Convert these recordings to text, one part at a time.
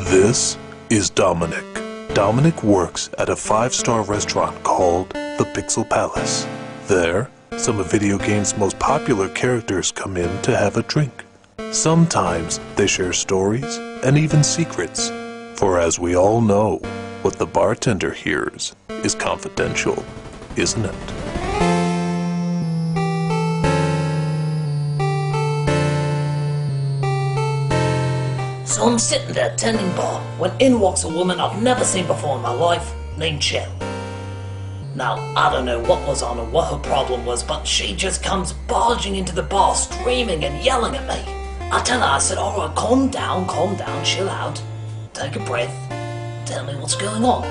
This is Dominic. Dominic works at a 5-star restaurant called the Pixel Palace. There, some of video games' most popular characters come in to have a drink. Sometimes they share stories and even secrets, for as we all know, what the bartender hears is confidential, isn't it? So I'm sitting there tending bar when in walks a woman I've never seen before in my life, named Chell. Now, I don't know what was on her, what her problem was, but she just comes barging into the bar, screaming and yelling at me. I tell her, I said, alright, calm down, chill out, take a breath, tell me what's going on.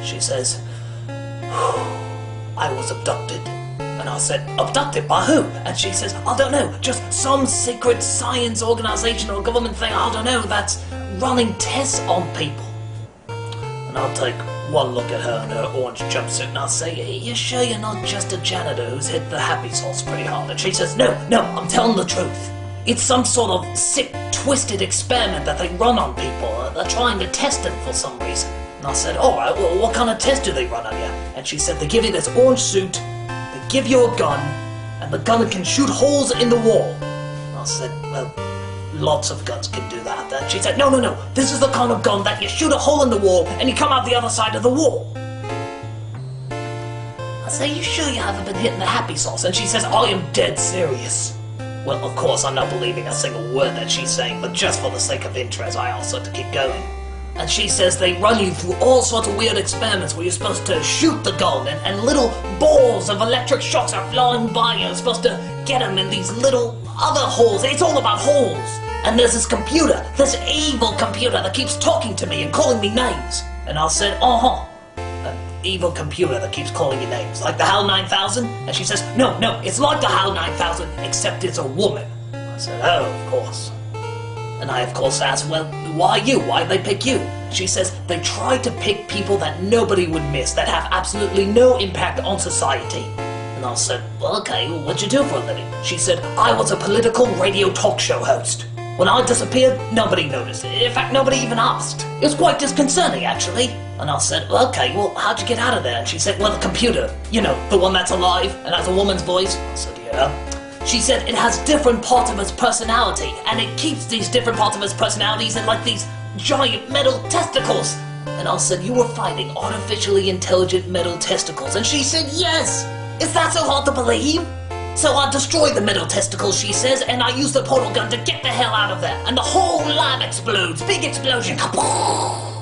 She says, I was abducted. And I said, abducted by who? And she says, I don't know, just some secret science organization or government thing, I don't know, that's running tests on people. And I'll take one look at her in her orange jumpsuit and I'll say, you sure you're not just a janitor who's hit the happy sauce pretty hard? And she says, no, I'm telling the truth. It's some sort of sick, twisted experiment that they run on people. They're trying to test them for some reason. And I said, alright, well, what kind of test do they run on you? And she said, they give you this orange suit, they give you a gun, and the gun can shoot holes in the wall. And I said, well, lots of guns can do that. And she said, no, this is the kind of gun that you shoot a hole in the wall and you come out the other side of the wall. I say, you sure you haven't been hitting the happy sauce? And she says, I am dead serious. Well, of course, I'm not believing a single word that she's saying, but just for the sake of interest, I asked her to keep going. And she says they run you through all sorts of weird experiments where you're supposed to shoot the gun and little balls of electric shocks are flying by you. You're supposed to get them in these little other holes. It's all about holes. And there's this computer, this evil computer that keeps talking to me and calling me names. And I said, an evil computer that keeps calling you names, like the HAL 9000? And she says, no, it's like the HAL 9000, except it's a woman. I said, oh, of course. And I, of course, asked, well, why you? Why'd they pick you? She says, they try to pick people that nobody would miss, that have absolutely no impact on society. And I said, well, okay, what'd you do for a living? She said, I was a political radio talk show host. When I disappeared, nobody noticed. In fact, nobody even asked. It was quite disconcerting, actually. And I said, well, okay, well, how'd you get out of there? And she said, well, the computer. You know, the one that's alive and has a woman's voice. I said, yeah. She said it has different parts of its personality, and it keeps these different parts of its personalities in like these giant metal testicles. And I said, you were finding artificially intelligent metal testicles? And she said, yes! Is that so hard to believe? So I destroyed the metal testicles, she says, and I used the portal gun to get the hell out of there, and the whole lab explodes. Big explosion. I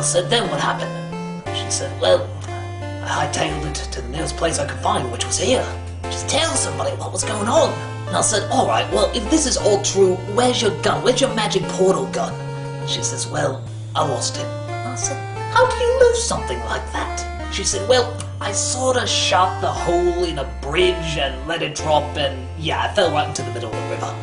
said, then what happened? She said, well, I hightailed it to the nearest place I could find, which was here. Just tell somebody what was going on. And I said, alright, well, if this is all true, where's your gun? Where's your magic portal gun? She says, well, I lost it. And I said, how do you lose something like that? She said, well, I sorta shot the hole in a bridge and let it drop and, yeah, I fell right into the middle of the river.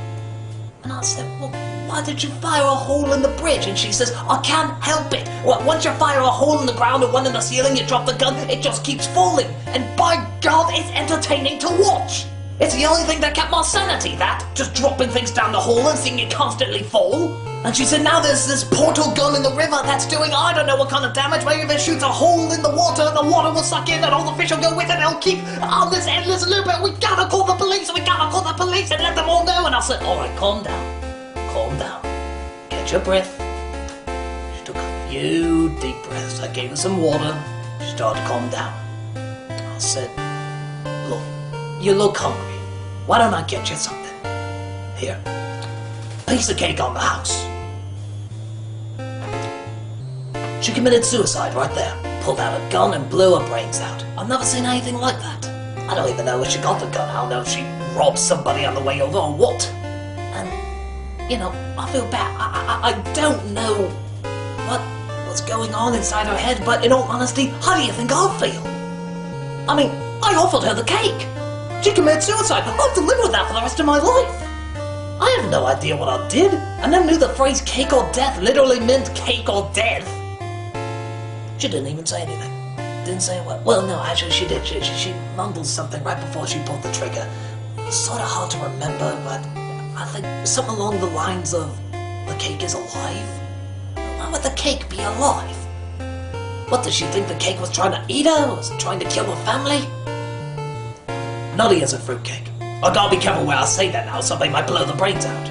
And I said, well, why did you fire a hole in the bridge? And she says, I can't help it. Once you fire a hole in the ground or one in the ceiling, you drop the gun, it just keeps falling. And by God, it's entertaining to watch. It's the only thing that kept my sanity, that. Just dropping things down the hole and seeing it constantly fall. And she said, now there's this portal gun in the river that's doing I don't know what kind of damage. Maybe if it shoots a hole in the water and the water will suck in and all the fish will go with it. They'll keep on this endless loop and we gotta call the police and let them all know. And I said, alright, calm down. Get your breath. She took a few deep breaths. I gave her some water. She started to calm down. I said, look, you look hungry. Why don't I get you something? Here. Piece of cake on the house. She committed suicide right there. Pulled out a gun and blew her brains out. I've never seen anything like that. I don't even know where she got the gun. I don't know if she robbed somebody on the way over or what. And, you know, I feel bad. I don't know what was going on inside her head, but in all honesty, how do you think I feel? I mean, I offered her the cake. She committed suicide. I'll have to live with that for the rest of my life. I have no idea what I did. I never knew the phrase cake or death literally meant cake or death. She didn't even say anything. Didn't say a word. Well, no, actually she did. She mumbled something right before she pulled the trigger. It's sort of hard to remember, but I think something along the lines of, The cake is alive? Why would the cake be alive? What, does she think the cake was trying to eat her? Was it trying to kill her family? Nutty as a fruitcake. I gotta be careful where I say that now, somebody might blow the brains out.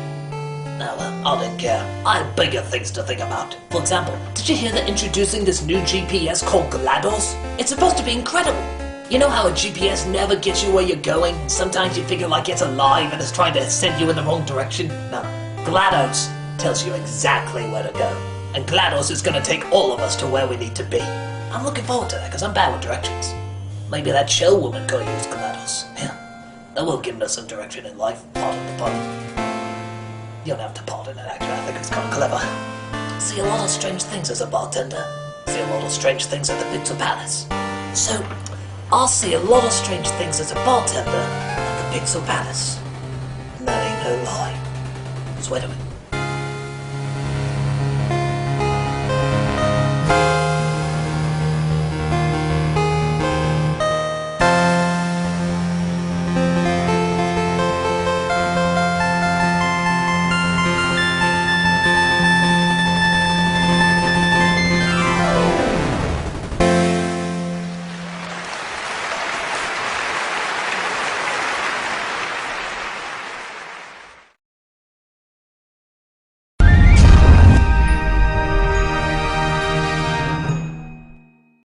Now, I don't care. I have bigger things to think about. For example, did you hear they're introducing this new GPS called GLaDOS? It's supposed to be incredible. You know how a GPS never gets you where you're going? Sometimes you figure like it's alive and it's trying to send you in the wrong direction? No. GLaDOS tells you exactly where to go. And GLaDOS is gonna take all of us to where we need to be. I'm looking forward to that, because I'm bad with directions. Maybe that Chell woman could use GLaDOS. Yeah. That will give us some direction in life. Pardon the pun. You don't have to pardon it, actually. I think it's kind of clever. See a lot of strange things as a bartender. See a lot of strange things at the Pixel Palace. So, I'll see a lot of strange things as a bartender at the Pixel Palace. And that ain't no lie. Swear to it.